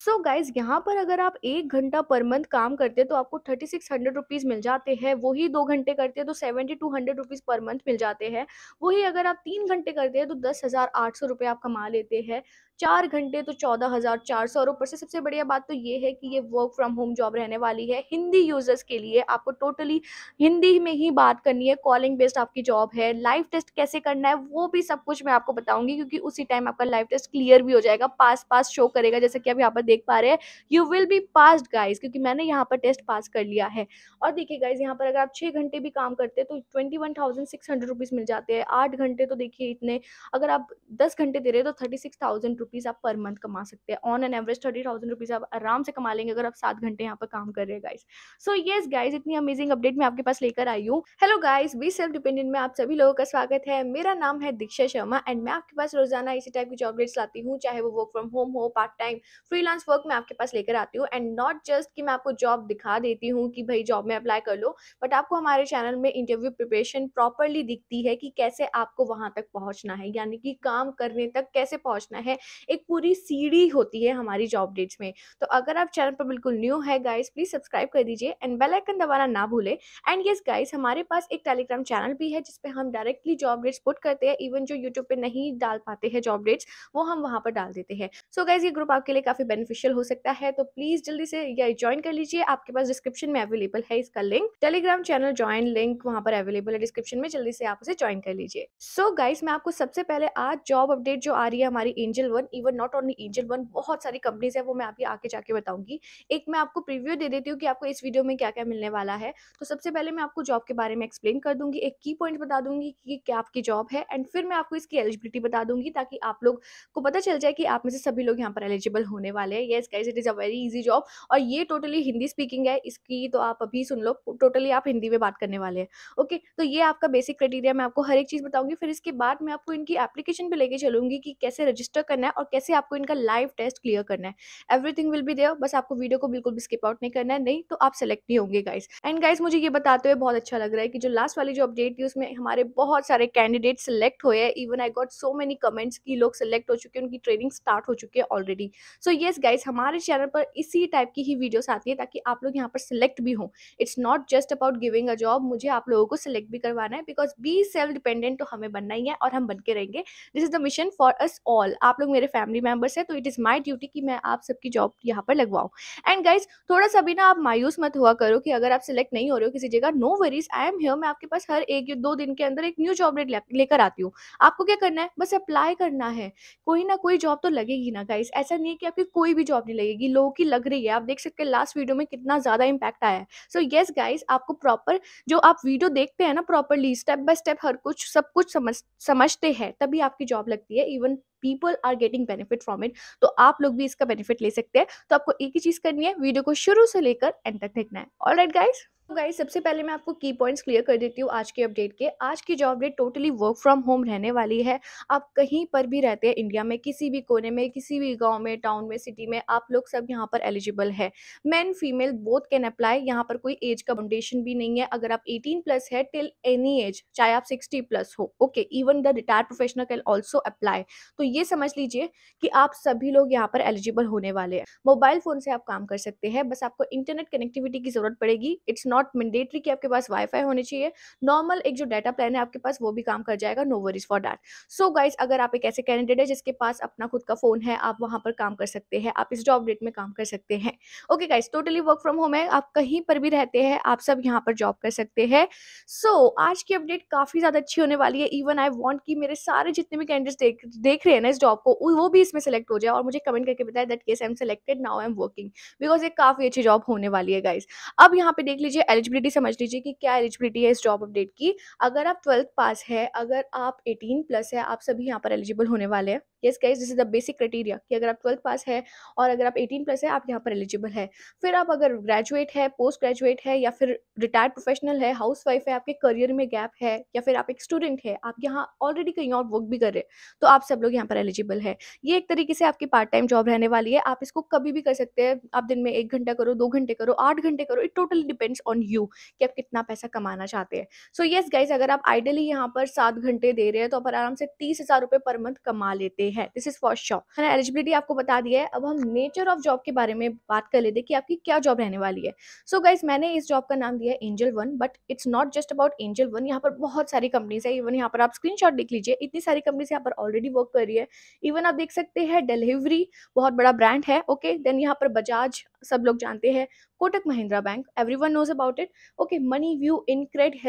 So guys यहाँ पर अगर आप 1 घंटा पर मंथ काम करते हैं तो आपको 3600 रुपीज़ मिल जाते हैं। वही 2 घंटे करते हैं तो 7200 रुपीज़ पर मंथ मिल जाते हैं। वही अगर आप 3 घंटे करते हैं तो 10,800 रुपये आप कमा लेते हैं। 4 घंटे तो 14,400। और ऊपर से सबसे बढ़िया बात तो ये है कि ये वर्क फ्रॉम होम जॉब रहने वाली है हिंदी यूजर्स के लिए। आपको टोटली हिंदी में ही बात करनी है, कॉलिंग बेस्ड आपकी जॉब है। लाइव टेस्ट कैसे करना है वो भी सब कुछ मैं आपको बताऊंगी, क्योंकि उसी टाइम आपका लाइव टेस्ट क्लियर भी हो जाएगा, पास पास शो करेगा, जैसे कि आप यहाँ पर देख पा रहे हैं। You will be passed guys, क्योंकि मैंने यहाँ पर टेस्ट पास कर लिया है। और देखिए गाइज, यहाँ पर अगर आप 6 घंटे भी काम करते हैं तो 21,600 रुपीज़ मिल जाते हैं। 8 घंटे तो देखिए इतने, अगर आप 10 घंटे दे रहे हो तो 36,000 रुपीज़ आप पर मंथ कमा सकते हैं। ऑन एन एवरेज 30,000 रुपीज़ आप आराम से कमा लेंगे अगर आप 7 घंटे यहाँ पर काम कर रहे हैं गाइज। सो येस गाइज, इतनी अमेजिंग अपडेट मैं आपके पास लेकर आई हूँ। Hello guys, be self dependent में आप सभी लोगों का स्वागत है। मेरा नाम है दीक्षा शर्मा एंड मैं आपके पास रोजाना इसी टाइप की जॉब अपडेट्स लाती हूँ, चाहे वो वर्क फ्रॉम होम हो, पार्ट टाइम, फ्रीलांस वर्क मैं आपके पास लेकर आती हूँ। एंड नॉट जस्ट कि मैं आपको जॉब दिखा देती हूँ कि भाई जॉब में अप्लाई कर लो, बट आपको हमारे चैनल में इंटरव्यू प्रिपरेशन प्रॉपरली दिखती है कि कैसे आपको वहां तक पहुंचना है, यानी कि काम करने तक कैसे पहुंचना है। एक पूरी सीढ़ी होती है हमारी जॉब अपडेट्स में। तो अगर आप चैनल पर बिल्कुल न्यू है गाइस, प्लीज सब्सक्राइब कर दीजिए एंड बेल आइकन दबाना ना भूले। एंड यस गाइस, हमारे पास एक टेलीग्राम चैनल भी है जिसपे हम डायरेक्टली जॉब अपडेट्स पुट करते हैं। इवन जो यूट्यूब पे नहीं डाल पाते हैं जॉब अपडेट्स, वो हम वहां पर डाल देते हैं। सो गाइस, ये ग्रुप आपके लिए काफी बेनिफिशियल हो सकता है, तो प्लीज जल्दी से ये ज्वाइन कर लीजिए। आपके पास डिस्क्रिप्शन में अवेलेबल है इसका link, Telegram channel join link वहां पर अवेलेबल है डिस्क्रिप्शन में, जल्दी से आप उसे ज्वाइन कर लीजिए। सो गाइस, मैं आपको सबसे पहले आज जॉब अपडेट जो आ रही है हमारी angel one, even not only angel one, बहुत सारी कंपनीज है, वो मैं आपकी आगे जाके बताऊंगी। एक मैं आपको प्रीव्यू दे देती हूँ कि आपको इस वीडियो में क्या क्या मिलने वाला है। तो सबसे पहले मैं आपको जॉब के बारे में एक्सप्लेन कर दूंगी, एक की पॉइंट बता दूंगी कि क्या आपकी जॉब है, एंड फिर मैं आपको इसकी एलिजिबिलिटी बता दूंगी ताकि आप लोग को पता चल जाए कि आप में से सभी लोग यहाँ पर एलिजिबल होने वाले हैं। Yes guys, it is a very easy job और ये टोटली हिंदी स्पीकिंग है इसकी, तो आप अभी सुन लो, टोटली आप हिंदी में बात करने वाले हैं। ओके, तो ये आपका बेसिक क्राइटेरिया, मैं आपको हर एक चीज़ बताऊंगी। फिर इसके बाद मैं आपको इनकी एप्लीकेशन पे लेके चलूंगी कि कैसे रजिस्टर करना है और कैसे आपको इनका लाइव टेस्ट क्लियर करना है। एवरीथिंग विल बी देयर, बस आपको वीडियो को बिल्कुल भी स्किप आउट नहीं करना है, नहीं तो आप सेलेक्ट नहीं होंगे गाइस। एंड गाइस, मुझे ये बताते हुए बहुत अच्छा लग रहा है कि जो लास्ट वाली जो अपडेट थी उसमें हमारे बहुत सारे कैंडिडेट सिलेक्ट हुए हैं। Even I got so many comments कि लोग सिलेक्ट हो चुके हैं, उनकी ट्रेनिंग स्टार्ट हो चुकी है ऑलरेडी। सो येस गाइस, हमारे चैनल पर इसी टाइप की ही वीडियोस आती है ताकि आप लोग यहाँ पर सिलेक्ट भी हों। It's not just about giving a job, मुझे आप लोगों को सिलेक्ट भी करवाना है, बिकॉज बी सेल्फ डिपेंडेंट तो हमें बनना ही है और हम बन के रहेंगे। This is the mission for us all. आप लोग मेरे फैमिली मेंबर्स हैं, तो इट इज माई ड्यूटी कि मैं आप सबकी जॉब यहाँ पर लगवाऊँ। एंड गाइज, थोड़ा सा भी ना आप मायूस मत हुआ करो कि अगर आप सिलेक्ट नहीं हो रहे हो किसी जगह, no worries, I am here. मैं आपके पास हर एक या 2 दिन के अंदर एक न्यू जॉब लेकर आती हूँ। आपको क्या करना है, बस अप्लाई करना है। कोई ना कोई जॉब तो लगेगी ना गाइस, ऐसा नहीं है कि आपकी कोई भी जॉब नहीं लगेगी, लोगों की लग रही है। आप देख सकते हैं लास्ट वीडियो में कितना ज्यादा इम्पैक्ट आया है। सो येस गाइस, आपको प्रॉपर जो आप वीडियो देखते हैं ना, प्रॉपरली स्टेप बाय स्टेप हर कुछ सब कुछ समझते हैं, तभी आपकी जॉब लगती है। Even people are getting benefit from it, तो आप लोग भी इसका बेनिफिट ले सकते हैं। तो आपको एक ही चीज करनी है, वीडियो को शुरू से लेकर एंड तक देखना है। ऑलराइट गाइस, गाइस सबसे पहले मैं आपको की पॉइंट्स क्लियर कर देती हूँ आज के अपडेट के। आज की job update totally work from home रहने वाली है। आप कहीं पर भी रहते हैं इंडिया में, किसी भी कोने में, किसी भी गांव में, टाउन में, सिटी में, आप लोग सब यहाँ पर एलिजिबल है। Main female both can apply, यहाँ पर कोई एज का बाउंडेशन भी नहीं है। अगर आप 18+ है, टिल एनी एज, चाहे आप 60+ हो, okay, even the retired professional can also apply. तो ये समझ लीजिए कि आप सभी लोग यहाँ पर एलिजिबल होने वाले हैं। मोबाइल फोन से आप काम कर सकते हैं, बस आपको इंटरनेट कनेक्टिविटी की जरूरत पड़ेगी। इट्स नॉट मैंडेटरी कि आपके पास वाईफाई होने चाहिए। नॉर्मल एक जो डाटा प्लान है आपके पास, वो भी काम कर जाएगा, no worries for that. So guys, अगर आप एक ऐसे कैंडिडेट है जिसके पास अपना खुद का फोन है, आप वहां पर काम कर सकते हैं, आप इस जॉब डेट में काम कर सकते हैं। Okay guys, totally work from home है, आप कहीं पर भी रहते हैं, आप सब यहाँ पर जॉब कर सकते हैं। सो आज की अपडेट काफी ज्यादा अच्छी होने वाली है। इवन आई वांट कि मेरे सारे जितने भी कैंडिडेट्स देख रहे हैं ना इस जॉब को, वो भी इसमें सेलेक्ट हो जाए और मुझे कमेंट करके बताए that case I am selected, now I am working, because ये काफी अच्छी जॉब होने वाली है गाइस। अब यहाँ पे देख लीजिए, एलिजिबिलिटी समझ लीजिए कि क्या एलिजिबिलिटी है इस जॉब अपडेट की। अगर आप 12th पास है, अगर आप 18+ है, आप सभी यहाँ पर एलिजिबल होने वाले हैं। Yes guys, this is the basic criteria कि अगर आप 12th पास है और अगर आप 18+ है, आप यहाँ पर एलिजिबल है। फिर आप अगर ग्रेजुएट है, पोस्ट ग्रेजुएट है, या फिर रिटायर्ड प्रोफेशनल है, हाउस वाइफ है, आपके करियर में गैप है, या फिर आप एक स्टूडेंट है, आप यहाँ ऑलरेडी कहीं और वर्क भी कर रहे हैं, तो आप सब लोग यहाँ पर एलिजिबल है। ये एक तरीके से आपकी पार्ट टाइम जॉब रहने वाली है। आप इसको कभी भी कर सकते हैं, आप दिन में 1 घंटा करो, 2 घंटे करो, 8 घंटे करो, it totally depends on you कि आप कितना पैसा कमाना चाहते हैं। सो यस गाइज, अगर आप आइडली यहाँ पर 7 घंटे दे रहे हैं तो आप आराम से 30,000 रुपये पर मंथ कमा लेते सकते हैं, दिस इज फॉर श्योर। मैंने एलिजिबिलिटी आपको बता दिया है। अब हम नेचर ऑफ जॉब के बारे में बात कर लेते हैं कि आपकी क्या जॉब रहने वाली है। सो गाइज, मैंने इस जॉब का नाम दिया है angel one, but it's not just about angel one. यहाँ पर बहुत सारी कंपनीज है, इवन यहाँ पर आप स्क्रीनशॉट देख लीजिए, इतनी सारी कंपनीज यहाँ पर ऑलरेडी वर्क कर रही है। इवन आप देख सकते हैं डिलीवरी बहुत बड़ा ब्रांड है, ओके। देन यहाँ पर बजाज सब लोग जानते हैं, Kotak Mahindra bank, everyone knows about it, okay. Money View, InCred,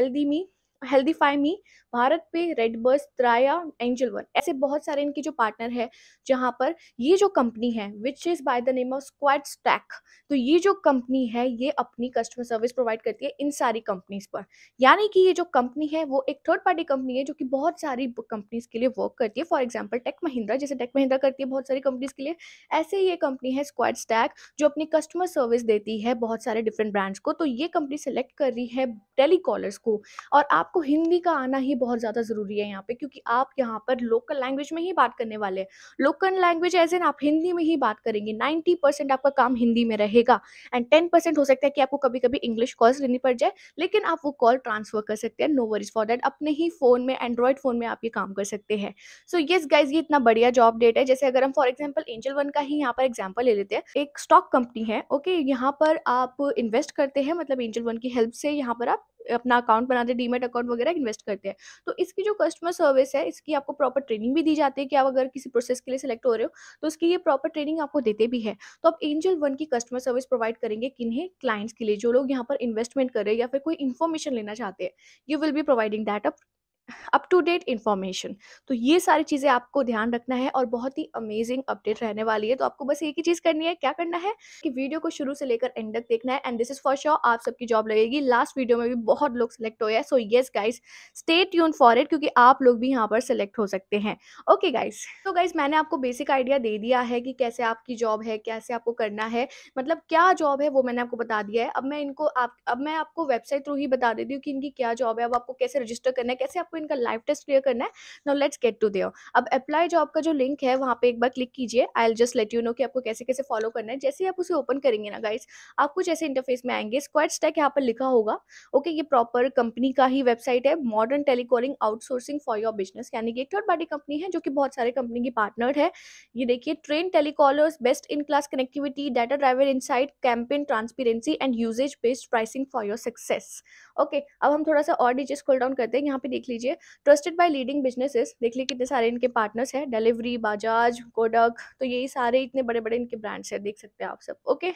HealthifyMe, BharatPe, redBus, त्राया, angel one, ऐसे बहुत सारे इनके जो पार्टनर है। जहाँ पर ये जो कंपनी है which is by the name of squad stack, तो ये जो कंपनी है ये अपनी कस्टमर सर्विस प्रोवाइड करती है इन सारी कंपनीज पर। यानी कि ये जो कंपनी है वो एक थर्ड पार्टी कंपनी है जो कि बहुत सारी कंपनीज के लिए वर्क करती है। फॉर एग्जांपल टेक महिंद्रा, जैसे टेक महिंद्रा करती है बहुत सारी कंपनीज के लिए, ऐसे ही ये कंपनी है स्क्वाड स्टैक जो अपनी कस्टमर सर्विस देती है बहुत सारे डिफरेंट ब्रांड्स को। तो ये कंपनी सेलेक्ट कर रही है टेलीकॉलर्स को, और आपको हिंदी का आना ही बहुत ज़्यादा ज़रूरी है यहाँ पे, क्योंकि आप यहाँ पर लोकल लैंग्वेज में ही बात करने वाले हैं। लोकल लैंग्वेज एज एन आप हिंदी में ही बात करेंगे, 90% आपका काम हिंदी में रहेगा, एंड 10% हो सकता है कि आपको कभी कभी इंग्लिश कॉल्स लेनी पड़ जाए, लेकिन आप वो कॉल ट्रांसफर कर सकते हैं, नो वरीज फॉर दैट। अपने ही फोन में, एंड्रॉइड फोन में आप ये काम कर सकते हैं। सो यस गाइज, ये इतना बढ़िया जॉब डेट है। जैसे अगर हम फॉर एग्जाम्पल एंजल वन का ही यहाँ पर एग्जाम्पल ले लेते हैं, एक स्टॉक कंपनी है, ओके। यहाँ पर आप इन्वेस्ट करते हैं, मतलब एंजल वन की हेल्प से यहाँ पर आप अपना अकाउंट बनाते हैं, डीमेट अकाउंट वगैरह इन्वेस्ट करते हैं। तो इसकी जो कस्टमर सर्विस है, इसकी आपको प्रॉपर ट्रेनिंग भी दी जाती है कि आप अगर किसी प्रोसेस के लिए सिलेक्ट हो रहे हो तो उसकी ये प्रॉपर ट्रेनिंग आपको देते भी है। तो आप एंजल वन की कस्टमर सर्विस प्रोवाइड करेंगे किन्हें? क्लाइंट्स के लिए, जो लोग यहाँ पर इन्वेस्टमेंट कर रहे हैं या फिर कोई इन्फॉर्मेशन लेना चाहते हैं। You will be providing that up to date information. तो ये सारी चीज़ें आपको ध्यान रखना है और बहुत ही अमेजिंग अपडेट रहने वाली है। तो आपको बस एक ही चीज़ करनी है, क्या करना है कि वीडियो को शुरू से लेकर एंड तक देखना है, and this is for sure आप सबकी जॉब लगेगी। लास्ट वीडियो में भी बहुत लोग सेलेक्ट हुए हैं, so yes guys, stay tune for it, क्योंकि आप लोग भी यहाँ पर सेलेक्ट हो सकते हैं। ओके गाइस, तो गाइस मैंने आपको बेसिक आइडिया दे दिया है कि कैसे आपकी जॉब है, कैसे आपको करना है, मतलब क्या जॉब है वो मैंने आपको बता दिया है। अब मैं आपको वेबसाइट थ्रू ही बता देती हूँ कि इनकी क्या जॉब है, अब आपको कैसे रजिस्टर करना है, कैसे आपको इनका लाइव टेस्ट क्लियर करना है। Now let's get to there. अब अप्लाई जॉब का जो लिंक है वहाँ पे एक बार क्लिक कीजिए। I will just let you know कि आपको कैसे कैसे फॉलो करना है। जैसे ही आप उसे ओपन करेंगे ना गाइस, आप कुछ ऐसे इंटरफेस में आएंगे, स्क्वाड स्टैक यहाँ पर लिखा होगा, ओके। ये प्रॉपर कंपनी का ही वेबसाइट है, modern telecalling outsourcing for your business, यानी कि एक थर्ड पार्टी कंपनी है जो कि बहुत सारे कंपनी की पार्टनर है। ये देखिए, train telecallers, best in class connectivity, data driver insight, campaign transparency and usage based pricing for your success. Okay, अब हम थोड़ा सा और नीचे स्क्रॉल डाउन करते हैं। यहाँ पे देख लीजिए, ट्रस्टेड बाय लीडिंग बिजनेसेस, देख लीजिए कितने सारे इनके पार्टनर्स हैं, डिलीवरी, बजाज, कोडक, तो यही सारे इतने बड़े बड़े इनके ब्रांड्स हैं, देख सकते हैं आप सब, ओके।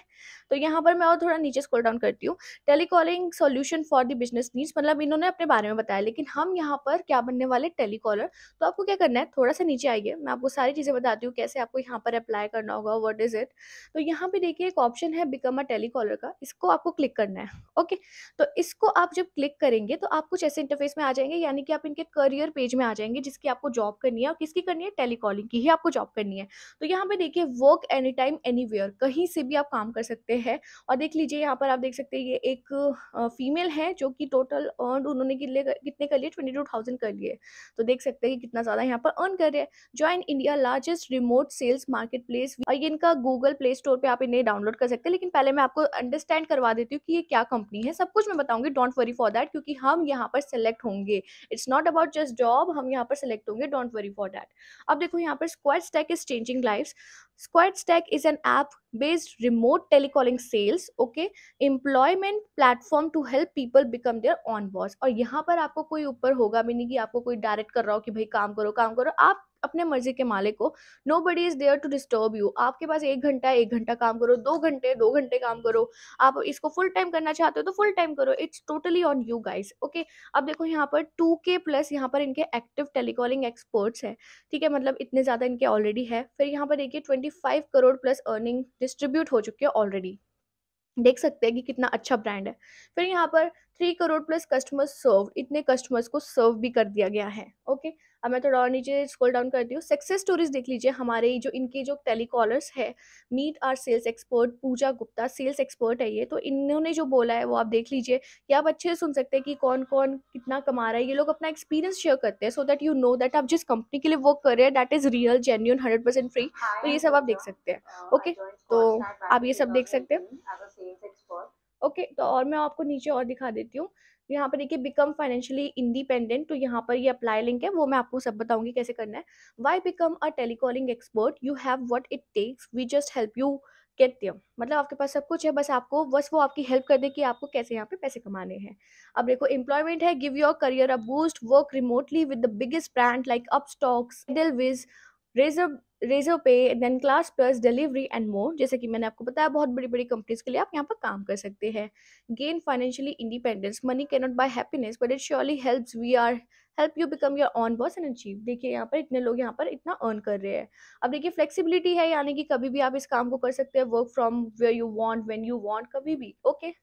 तो यहाँ पर मैं और थोड़ा नीचे स्क्रॉल डाउन करती हूँ। Telecalling solution for the business needs, मतलब इन्होंने अपने बारे में बताया, लेकिन हम यहाँ पर क्या बनने वाले? टेलीकॉलर। तो आपको क्या करना है, थोड़ा सा नीचे आइए, मैं आपको सारी चीज़ें बताती हूँ कैसे आपको यहाँ पर अप्लाई करना होगा, व्हाट इज इट। तो यहाँ पे देखिए एक ऑप्शन है बिकम अ टेलीकॉलर का, इसको आपको क्लिक करना है, ओके। तो इसको आप जब क्लिक करेंगे तो आप कुछ ऐसे इंटरफेस में आ जाएंगे, यानी कि आप इनके करियर पेज में आ जाएंगे, जिसकी आपको जॉब करनी है। और किसकी करनी है? टेलीकॉलिंग की ही आपको जॉब करनी है। तो यहाँ पे देखिए, वर्क एनी टाइम एनीवेयर, कहीं से भी आप काम कर सकते हैं। और देख लीजिए यहाँ पर आप देख सकते हैं, ये एक फीमेल है जो कि टोटल अर्न उन्होंने कितने कर लिए? 22,000 कर लिए। तो देख सकते हैं कि कितना ज़्यादा यहाँ पर अर्न कर रहे हैं। Join India largest remote sales marketplace, और ये इनका गूगल प्ले स्टोर पे आप इन्हें डाउनलोड कर सकते हैं। लेकिन पहले मैं आपको अंडरस्टैंड करवा देती हूँ कि ये क्या कंपनी है, सब कुछ मैं बताऊंगी, डोंट वरी फॉर दैट, क्योंकि हम यहाँ पर सेलेक्ट होंगे। It's not about just job, हम यहाँ पर सेलेक्ट होंगे, डोंट वरी फॉर दैट। अब देखो यहाँ पर, Squad Stack is changing lives. Squad Stack is an app based remote telecalling sales, okay, employment platform to help people become their own boss. और यहाँ पर आपको कोई ऊपर होगा भी नहीं कि आपको कोई डायरेक्ट कर रहा हो कि भाई काम करो काम करो, आप अपने मर्जी के मालिक हो। Nobody is there to disturb you. आपके पास 1 घंटा है, 1 घंटा काम करो, 2 घंटे 2 घंटे काम करो, आप इसको फुल टाइम करना चाहते हो तो फुल टाइम करो, it's totally on you guys, okay. अब देखो यहाँ पर 2K प्लस यहाँ पर इनके एक्टिव टेलीकॉलिंग एक्सपर्ट्स हैं, ठीक है, मतलब इतने ज़्यादा इनके ऑलरेडी है। फिर यहाँ पर देखिए 25 करोड़ प्लस अर्निंग डिस्ट्रीब्यूट हो चुकी है ऑलरेडी, देख सकते हैं कि कितना अच्छा ब्रांड है। फिर यहाँ पर 3 करोड़ प्लस कस्टमर्स सर्व, इतने कस्टमर्स को सर्व भी कर दिया गया है, ओके। अब मैं थोड़ा और नीचे स्क्रॉल डाउन करती हूँ। सक्सेस स्टोरीज देख लीजिए, हमारे जो इनके जो टेलीकॉलर्स है, meet our sales expert, Pooja Gupta sales expert है ये, तो इन्होंने जो बोला है वो आप देख लीजिए, कि आप अच्छे से सुन सकते हैं कि कौन कौन कितना कमा रहा है। ये लोग अपना एक्सपीरियंस शेयर करते हैं, so that you know that आप जिस कंपनी के लिए वर्क कर रहे हैं that is real, genuine, 100% free. तो ये सब आप देख सकते हैं, ओके। तो आप ये सब देख सकते हैं, ओके। तो और मैं आपको नीचे और दिखा देती हूँ। यहाँ पर देखिए बिकम फाइनेंशियली इंडिपेंडेंट, तो यहाँ पर ये अप्लाई लिंक है, वो मैं आपको सब बताऊंगी कैसे करना है। Why become a telecalling expert, you have what it takes, we just help you get there. मतलब आपके पास सब कुछ है, बस वो आपकी हेल्प कर दे कि आपको कैसे यहाँ पे पैसे कमाने हैं। अब देखो एम्प्लॉयमेंट है, give your career a boost, work remotely with the biggest brand like Upstox, Edelweiss, Razor Razorpay, then Classplus, delivery and more. जैसे कि मैंने आपको बताया बहुत बड़ी बड़ी कंपनीज के लिए आप यहाँ पर काम कर सकते हैं। Gain financially independence, money can not buy happiness but it surely helps, we are help you become your own boss and achieve. देखिए यहाँ पर इतने लोग यहाँ पर इतना अर्न कर रहे हैं। अब देखिए फ्लेक्सिबिलिटी है, यानी कि कभी भी आप इस काम को कर सकते हैं, work from where you want when you want, कभी भी। ओके।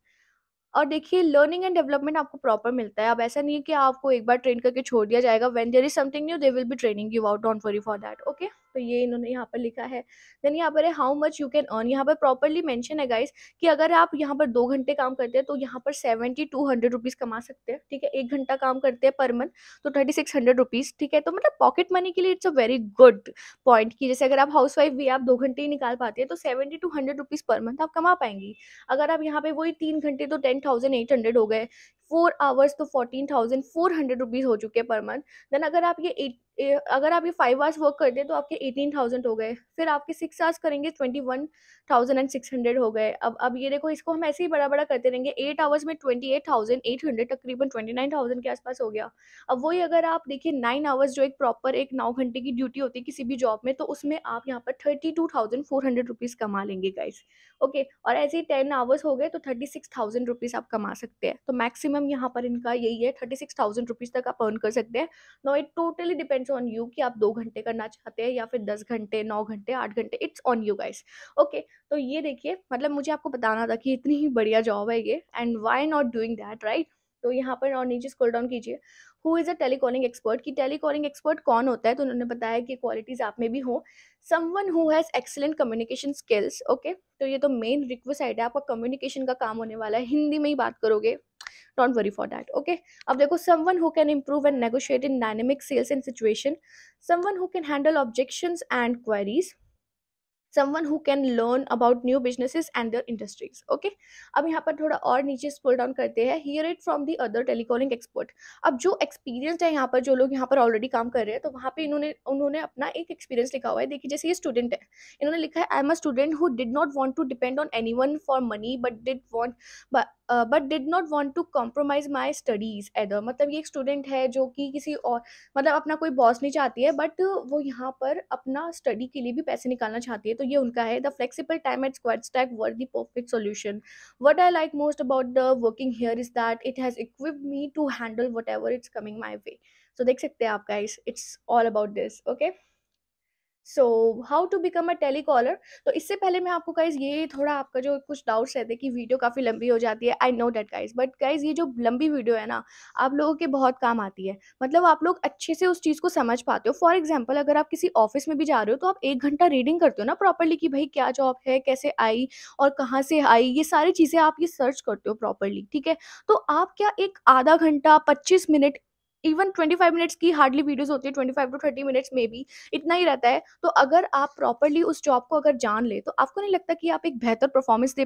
और देखिए लर्निंग एंड डेवलपमेंट आपको प्रॉपर मिलता है। अब ऐसा नहीं है कि आपको एक बार ट्रेन करके छोड़ दिया जाएगा, when there is something new they will be training you out, don't worry for that. Okay, तो ये इन्होंने यहाँ पर लिखा है। देन यहाँ पर है how much you can earn, यहाँ पर प्रॉपरली मेंशन है गाइस कि अगर आप यहाँ पर 2 घंटे काम करते हैं तो यहाँ पर 7200 रुपीज कमा सकते हैं। ठीक है, 1 घंटा काम करते हैं पर मंथ तो 3600 रुपीज। ठीक है, तो मतलब पॉकेट मनी के लिए it's a very good point कि जैसे अगर आप हाउस वाइफ भी आप 2 घंटे ही निकाल पाते हैं तो 7200 रुपीज पर मंथ आप कमा पाएंगी। अगर आप यहाँ पे वही 3 घंटे तो 10,800 हो गए, 4 आवर्स तो 14,400 रुपीज हो चुके हैं पर मंथ। देन अगर आप ये 5 आवर्स वर्क करते हैं तो आपके 18,000 हो गए, फिर आपके 6 आवर्स करेंगे 21,600 हो गए। अब ये देखो, इसको हम ऐसे ही बड़ा बड़ा करते रहेंगे, 8 आवर्स में 28,800, तकरीबन 29,000 के आसपास हो गया। अब वही अगर आप देखिए 9 आवर्स, जो एक प्रॉपर एक 9 घंटे की ड्यूटी होती है किसी भी जॉब में, तो उसमें आप यहाँ पर 32,400 रुपीज कमा लेंगे गाइस। ओके, और ऐसे ही 10 आवर्स हो गए तो 36,000 रुपीज आप कमा सकते हैं। तो मैक्सिमम यहाँ पर इनका यही है, 36,000 रुपीज तक आप अर्न कर सकते हैं। No, it totally depends on you कि आप 2 घंटे करना चाहते हैं या फिर 10 घंटे, 9 घंटे, 8 घंटे, it's on you guys. Okay, तो ये देखिए मतलब मुझे आपको बताना था कि इतनी ही बढ़िया जॉब है ये, and why not doing that, right. तो यहाँ पर और नीचे स्क्रॉल डाउन कीजिए, who is a telecalling expert, की टेलीकॉलिंग एक्सपर्ट कौन होता है, तो उन्होंने बताया कि क्वालिटीज आप में भी हो, someone who has excellent communication skills. Okay, तो ये तो मेन रिक्वेस्ट है, आपका कम्युनिकेशन का काम होने वाला है, हिंदी में ही बात करोगे, don't worry for that. Okay, अब देखो someone who can improve and negotiate in dynamic sales and situation, someone who can handle objections and queries, someone who can learn about new businesses and their industries। okay, अब यहाँ पर थोड़ा और नीचे scroll down करते हैं, hear it from the other telecalling expert। अब जो एक्सपीरियंस्ड है यहाँ पर, जो लोग यहाँ पर ऑलरेडी काम कर रहे हैं, तो वहाँ पे इन्होंने उन्होंने अपना एक एक्सपीरियंस लिखा हुआ है। देखिए जैसे ये स्टूडेंट है, इन्होंने लिखा है I am a student who did not want to depend on anyone for money but did not want to compromise my studies either. मतलब ये एक स्टूडेंट है जो कि किसी और मतलब अपना कोई बॉस नहीं चाहती है, बट वो यहाँ पर अपना स्टडी के लिए भी पैसे निकालना चाहती है। तो ये उनका है, the flexible time at squad stack were the perfect solution. What I like most about the working here is that it has equipped me to handle whatever it's coming my way. So देख सकते हैं आप guys, it's all about this. Okay, so how to become a telecaller. तो इससे पहले मैं आपको guys, ये थोड़ा आपका जो कुछ डाउट्स रहते हैं कि वीडियो काफ़ी लंबी हो जाती है, I know that guys, but guys ये जो लंबी वीडियो है ना, आप लोगों के बहुत काम आती है। मतलब आप लोग अच्छे से उस चीज़ को समझ पाते हो। फॉर एग्जाम्पल अगर आप किसी ऑफिस में भी जा रहे हो तो आप 1 घंटा रीडिंग करते हो ना प्रॉपरली कि भाई क्या जॉब है, कैसे आई और कहाँ से आई, ये सारी चीज़ें आप ये सर्च करते हो प्रॉपरली। ठीक है, तो आप क्या एक आधा घंटा, 25 मिनट, इवन 25 मिनट्स की हार्डली वीडियोस होती है, 25 to 30 मिनट्स में भी इतना ही रहता है। तो अगर आप प्रॉपर्ली उस जॉब को अगर जान ले तो आपको नहीं लगता कि आप एक बेहतर परफॉर्मेंस दे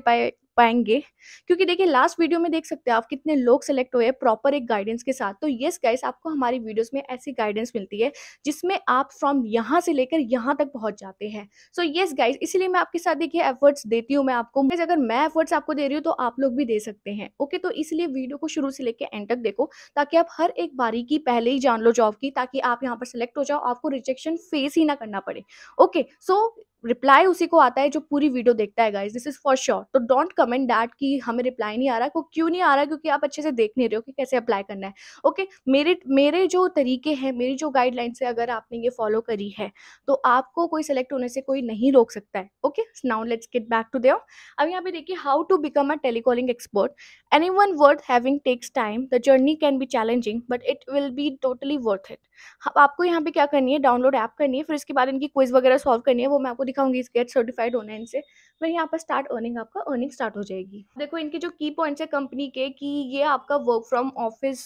पाएंगे। क्योंकि देखिए लास्ट वीडियो में देख सकते हैं आप कितने लोग सेलेक्ट हुए हैं प्रॉपर एक गाइडेंस के साथ। तो यस गाइस, आपको हमारी वीडियोस में ऐसी गाइडेंस मिलती है जिसमें आप फ्रॉम यहाँ से लेकर यहाँ तक पहुंच जाते हैं। सो यस गाइस, इसीलिए मैं आपके साथ देखिए एफर्ट्स देती हूँ मैं आपको। Guys, अगर मैं एफर्ट्स आपको दे रही हूँ तो आप लोग भी दे सकते हैं। ओके, तो इसलिए वीडियो को शुरू से लेकर एंड तक देखो, ताकि आप हर एक बारीकी पहले ही जान लो जॉब की, ताकि आप यहाँ पर सिलेक्ट हो जाओ, आपको रिजेक्शन फेस ही ना करना पड़े। ओके, सो रिप्लाई उसी को आता है जो पूरी वीडियो देखता है guys, this is for sure. तो डोंट कमेंट दैट कि हमें रिप्लाई नहीं आ रहा। क्यों नहीं आ रहा? क्योंकि आप अच्छे से देख नहीं रहे हो कि कैसे अप्लाई करना है। ओके, मेरे मेरे जो तरीके हैं, मेरी जो गाइडलाइंस है, अगर आपने ये फॉलो करी है तो आपको कोई सेलेक्ट होने से कोई नहीं रोक सकता है। Okay, now let's get back to there. अब यहाँ पे देखिए, how to become a telecalling expert. Anyone worth having takes time, the journey can be challenging but it will be totally worth it. अब आपको यहाँ पे क्या करनी है, डाउनलोड ऐप करनी है, फिर इसके बाद इनकी क्विज वगैरह सॉल्व करनी है, वो मैं आपको दिखाऊंगी, इस गेट सर्टिफाइड होना है इनसे। फिर यहाँ पर स्टार्ट अर्निंग, आपका अर्निंग स्टार्ट हो जाएगी। देखो इनके जो की पॉइंट्स है कंपनी के, कि ये आपका वर्क फ्रॉम ऑफिस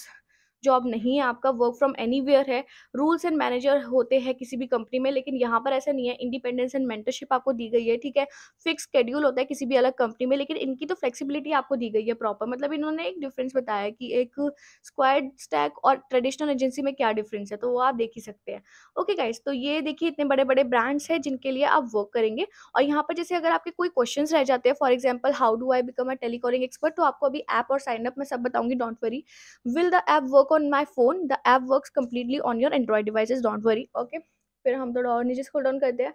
जॉब नहीं है आपका, वर्क फ्रॉम एनीवेयर है, रूल्स एंड मैनेजर होते हैं किसी भी कंपनी में, लेकिन यहाँ पर ऐसा नहीं है, इंडिपेंडेंस एंड मेंटरशिप आपको दी गई है, ठीक है। फिक्स शेड्यूल होता है किसी भी अलग कंपनी में, लेकिन इनकी तो फ्लेक्सिबिलिटी आपको दी गई है प्रॉपर, मतलब इन्होंने एक डिफरेंस बताया है कि एक स्क्वाड स्टैक और ट्रेडिशनल एजेंसी में क्या डिफरेंस है, तो वो आप देख ही सकते हैं। ओके गाइस, तो ये देखिए इतने बड़े बड़े ब्रांड्स हैं जिनके लिए आप वर्क करेंगे। और यहाँ पर जैसे अगर आपके कोई क्वेश्चंस रह जाते हैं, for example how do I become a telecalling expert, तो आपको अभी ऐप और साइन अप मैं सब बताऊंगी, don't worry. Will the app work on my phone? The app works completely on your Android devices, don't worry. Okay, फिर हम थोड़ा और नीचे स्क्रॉल डाउन करते हैं।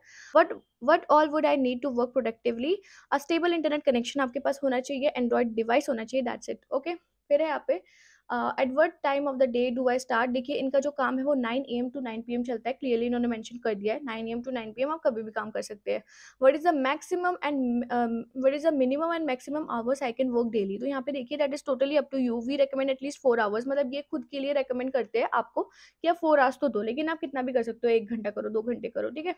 What all would I need to work productively? A stable internet connection आपके पास होना चाहिए, एंड्रॉइड डिवाइस होना चाहिए, दैट्स इट। ओके, फिर है यहाँ पे at what time of the day do I start? देखिए इनका जो काम है वो 9 AM टू 9 PM चलता है, क्लियरली इन्होंने मेंशन कर दिया है, 9 AM टू 9 PM आप कभी भी काम कर सकते हैं। What is the maximum and what is the minimum and maximum hours I can work daily? तो यहाँ पे देखिए that is totally up to you, we recommend at least 4 hours, मतलब ये खुद के लिए रिकमेंड करते हैं आपको कि आप 4 आवर्स तो दो, लेकिन आप कितना भी कर सकते हो, 1 घंटा करो, 2 घंटे करो, ठीक है।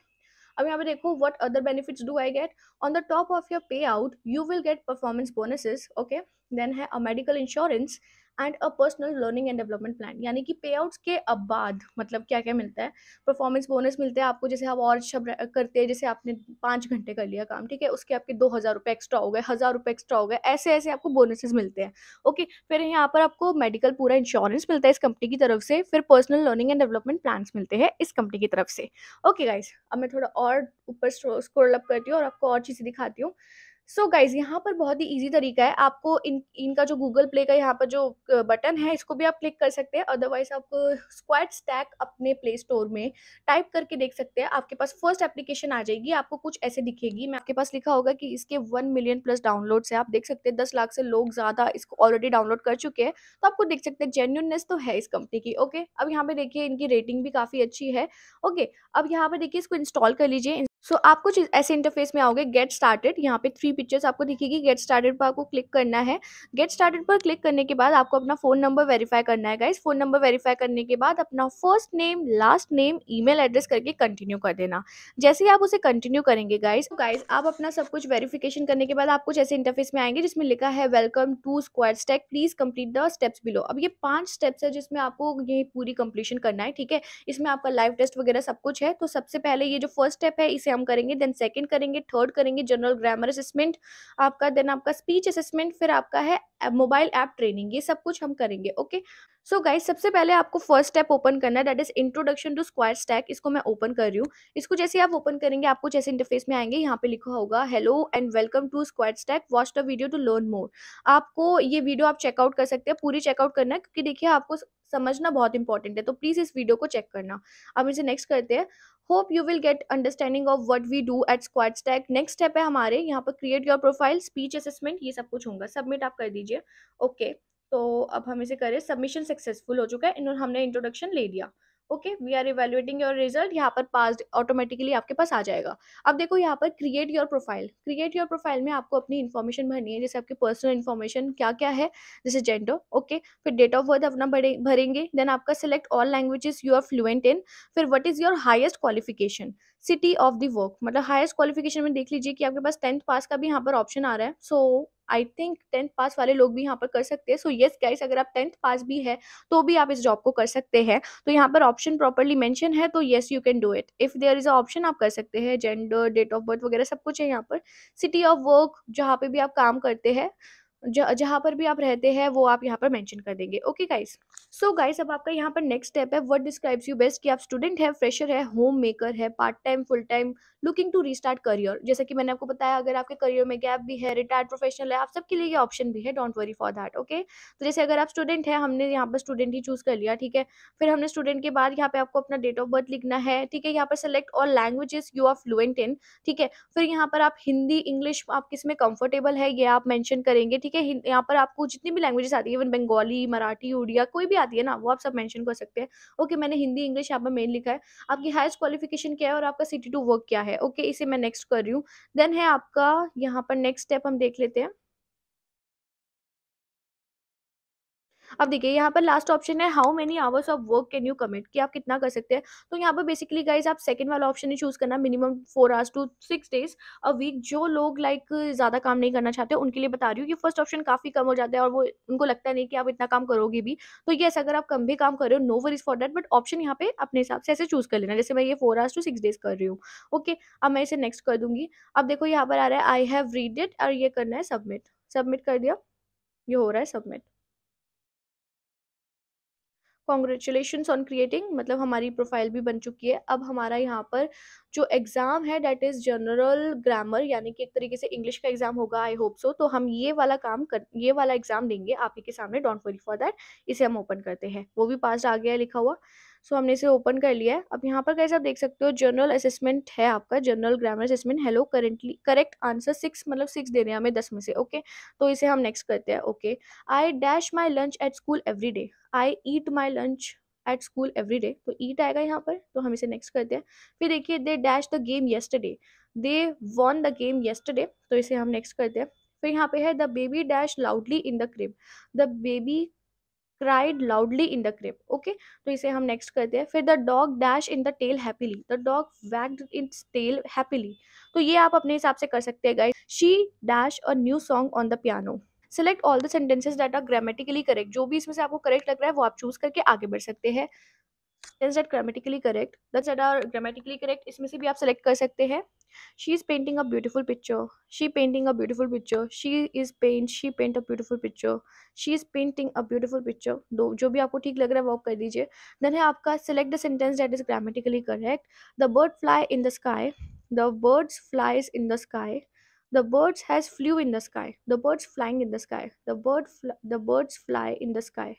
अब यहाँ पे देखो, what other benefits do I get? On the top of your payout you will get performance bonuses, okay. Then है a medical insurance and a personal learning and development plan, यानी कि पे आउट्स के अब बाद मतलब क्या क्या मिलता है? परफॉर्मेंस बोनस मिलते हैं आपको, जैसे आप और शब करते हैं, जैसे आपने 5 घंटे कर लिया काम, ठीक है, उसके आपके 2,000 रुपये एक्स्ट्रा हो गए, 1,000 रुपये एक्स्ट्रा हो गए, ऐसे ऐसे आपको बोनसेस मिलते हैं। ओके, फिर यहाँ पर आपको मेडिकल पूरा इंश्योरेंस मिलता है इस कंपनी की तरफ से, फिर personal learning and development plans मिलते हैं इस कंपनी की तरफ से। ओके गाइस, अब मैं थोड़ा और ऊपर स्क्रॉल अप करती हूँ और आपको और चीज़ें दिखाती हूँ। सो गाइज, यहाँ पर बहुत ही इजी तरीका है, आपको इनका जो गूगल प्ले का यहाँ पर जो बटन है, इसको भी आप क्लिक कर सकते हैं, अदरवाइज आप स्क्वाड स्टैक अपने प्ले स्टोर में टाइप करके देख सकते हैं, आपके पास फर्स्ट एप्लीकेशन आ जाएगी, आपको कुछ ऐसे दिखेगी, मैं आपके पास लिखा होगा कि इसके 1 मिलियन+ डाउनलोड्स है, आप देख सकते हैं 10 लाख से लोग ज़्यादा इसको ऑलरेडी डाउनलोड कर चुके हैं, तो आपको देख सकते हैं जेन्युइननेस तो है इस कंपनी की। ओके, अब यहाँ पे देखिए इनकी रेटिंग भी काफ़ी अच्छी है। ओके, अब यहाँ पे देखिए इसको इंस्टॉल कर लीजिए। सो आप कुछ ऐसे इंटरफेस में आओगे, गेट स्टार्टेड, यहाँ पे 3 पिक्चर्स आपको दिखेगी, गेट स्टार्टेड पर आपको क्लिक करना है। गेट स्टार्टेड पर क्लिक करने के बाद आपको अपना फ़ोन नंबर वेरीफाई करना है गाइस। फ़ोन नंबर वेरीफाई करने के बाद अपना first name, last name, email address करके कंटिन्यू कर देना। जैसे ही आप उसे कंटिन्यू करेंगे गाइस, तो गाइस आप अपना सब कुछ वेरिफिकेशन करने के बाद आप कुछ ऐसे इंटरफेस में आएंगे जिसमें लिखा है welcome to Squad Stack, please complete the steps below. अब ये 5 स्टेप्स है जिसमें आपको ये पूरी कंप्लीशन करना है, ठीक है। इसमें आपका लाइव टेस्ट वगैरह सब कुछ है, तो सबसे पहले ये जो फर्स्ट स्टेप है इसे हम करेंगे, देन सेकंड करेंगे, थर्ड करेंगे जनरल ग्रामर असेसमेंट आपका, देन आपका स्पीच असेसमेंट, फिर आपका है मोबाइल ऐप ट्रेनिंग, ये सब कुछ हम करेंगे। ओके, सो गाइस सबसे पहले आपको फर्स्ट स्टेप ओपन करना है, that is introduction to Squad Stack. इसको मैं ओपन कर रही हूँ। इसको जैसे आप ओपन करेंगे आपको जैसे इंटरफेस में आएंगे, यहाँ पे लिखा होगा hello and welcome to Squad Stack, watch the video to learn more. आपको ये वीडियो आप चेकआउट कर सकते हैं, पूरी चेकआउट करना है, क्योंकि देखिए आपको समझना बहुत इंपॉर्टेंट है, तो प्लीज इस वीडियो को चेक करना। अब इसे नेक्स्ट करते हैं। Hope you will get understanding of what we do at squad Stack. Next step है हमारे यहाँ पर create your profile, speech assessment, ये सब कुछ होगा, सबमिट आप कर दीजिए। ओके, तो अब हम इसे करें, सबमिशन सक्सेसफुल हो चुका है, इन्होंने हमने इंट्रोडक्शन ले लिया। Okay, we are evaluating your result, यहाँ पर पास ऑटोमेटिकली आपके पास आ जाएगा। अब देखो यहाँ पर create your profile, create your profile में आपको अपनी इन्फॉर्मेशन भरनी है, जैसे आपकी पर्सनल इन्फॉर्मेशन क्या क्या है, जैसे जेंडर, ओके, फिर डेट ऑफ बर्थ अपना भरेंगे, देन आपका select all languages you are fluent in, फिर what is your highest qualification, city of the work, मतलब हाईएस्ट क्वालिफिकेशन में देख लीजिए कि आपके पास 10th पास का भी यहाँ पर ऑप्शन आ रहा है, सो आई थिंक 10th पास वाले लोग भी यहाँ पर कर सकते हैं। सो येस गाइस, अगर आप 10th पास भी है तो भी आप इस जॉब को कर सकते हैं। तो यहाँ पर ऑप्शन प्रॉपर्ली मेंशन है, तो yes you can do it, if there is a option आप कर सकते हैं, जेंडर, डेट ऑफ बर्थ वगैरह सब कुछ है यहाँ पर। सिटी ऑफ वर्क, जहाँ पे भी आप काम करते हैं, जहाँ पर भी आप रहते हैं वो आप यहाँ पर मेंशन कर देंगे। ओके गाइस, सो गाइस अब आपका यहाँ पर नेक्स्ट स्टेप है, व्हाट डिस्क्राइब्स यू बेस्ट, कि आप स्टूडेंट है, फ्रेशर है, होम मेकर है, part time, full time, looking to restart career. जैसे कि मैंने आपको बताया, अगर आपके करियर में गैप भी है, रिटायर्ड प्रोफेशनल है, आप सबके लिए ये ऑप्शन भी है, don't worry for that. Okay, तो जैसे अगर आप स्टूडेंट है, हमने यहाँ पर स्टूडेंट ही चूज कर लिया, ठीक है। फिर हमने स्टूडेंट के बाद यहाँ पे आपको अपना डेट ऑफ बर्थ लिखना है, ठीक है। यहाँ पर select all languages you are fluent in, ठीक है। फिर यहाँ पर आप हिंदी, इंग्लिश, आप किस में कंफर्टेबल है ये आप मेंशन करेंगे, ठीक है। यहाँ पर आपको जितनी भी लैंग्वेजेस आती है, इवन बंगाली, मराठी, उड़िया, कोई भी आती है ना, वो आप सब मेंशन कर सकते हैं। ओके, मैंने हिंदी, इंग्लिश यहाँ पर मेन लिखा है। आपकी हाईएस्ट क्वालिफिकेशन क्या है और आपका सिटी टू वर्क क्या है। ओके, इसे मैं नेक्स्ट कर रही हूँ। देन है आपका यहाँ पर नेक्स्ट स्टेप हम देख लेते हैं। अब देखिए यहाँ पर लास्ट ऑप्शन है how many hours of work can you commit, कि आप कितना कर सकते हैं। तो यहाँ पर बेसिकली गाइज आप सेकंड वाला ऑप्शन ही चूज करना, minimum 4 hours to 6 days a week. जो लोग लाइक ज़्यादा काम नहीं करना चाहते उनके लिए बता रही हूँ कि फर्स्ट ऑप्शन काफ़ी कम हो जाता है और वो उनको लगता नहीं कि आप इतना काम करोगे भी। तो येस, अगर आप कम भी काम कर रहे हो no worries for that, but option यहाँ पे अपने हिसाब से ऐसे चूज कर लेना, जैसे मैं ये 4 आवर्स टू 6 डेज कर रही हूँ। ओके, अब मैं इसे नेक्स्ट कर दूंगी। अब देखो यहाँ पर आ रहा है आई हैव रीड इट और ये करना है सबमिट। सबमिट कर दिया, ये हो रहा है सबमिट। कॉन्ग्रेचुलेशंस ऑन क्रिएटिंग, मतलब हमारी प्रोफाइल भी बन चुकी है। अब हमारा यहाँ पर जो एग्ज़ाम है दैट इज़ जनरल ग्रामर, यानी कि एक तरीके से इंग्लिश का एग्ज़ाम होगा, आई होप सो। तो हम ये वाला एग्ज़ाम देंगे आप ही के सामने, डोंट वरी फॉर दैट। इसे हम ओपन करते हैं, वो भी पास आ गया है लिखा हुआ। सो हमने इसे ओपन कर लिया है। अब यहाँ पर कैसे आप देख सकते हो जनरल असेसमेंट है आपका, general grammar assessment. Hello, currently correct answer 6, मतलब 6 दे रहे हैं हमें 10 में से। ओके, तो इसे हम नेक्स्ट करते हैं। Okay, I dash my lunch at school every day, I eat my lunch at school every day. तो ईट आएगा यहाँ पर, तो हम इसे नेक्स्ट करते हैं। फिर देखिए they dash the game yesterday, they won the game yesterday, तो इसे हम नेक्स्ट करते हैं। फिर यहाँ पे है the baby dash loudly in the crib, the baby cried loudly in the crib. Okay, तो इसे हम नेक्स्ट करते हैं। फिर the dog dash in the tail happily, the dog wagged its tail happily. तो ये आप अपने हिसाब से कर सकते हैं guys. She dash a new song on the piano. Select all the sentences that are grammatically correct, जो भी इसमें से आपको करेक्ट लग रहा है वो आप चूज करके आगे बढ़ सकते हैं। Is that grammatically correct? That's that are grammatically correct, इसमें से भी आप select कर सकते हैं। She is painting a beautiful picture. She painting a beautiful picture. She paint a beautiful picture. She is painting a beautiful picture. दो जो भी आपको ठीक लग रहा है वो आप कर दीजिए। Then है आपका select the sentence that is grammatically correct. The bird fly in the sky. The birds flies in the sky. The birds has flew in the sky. The birds flying in the sky. The birds fly in the sky.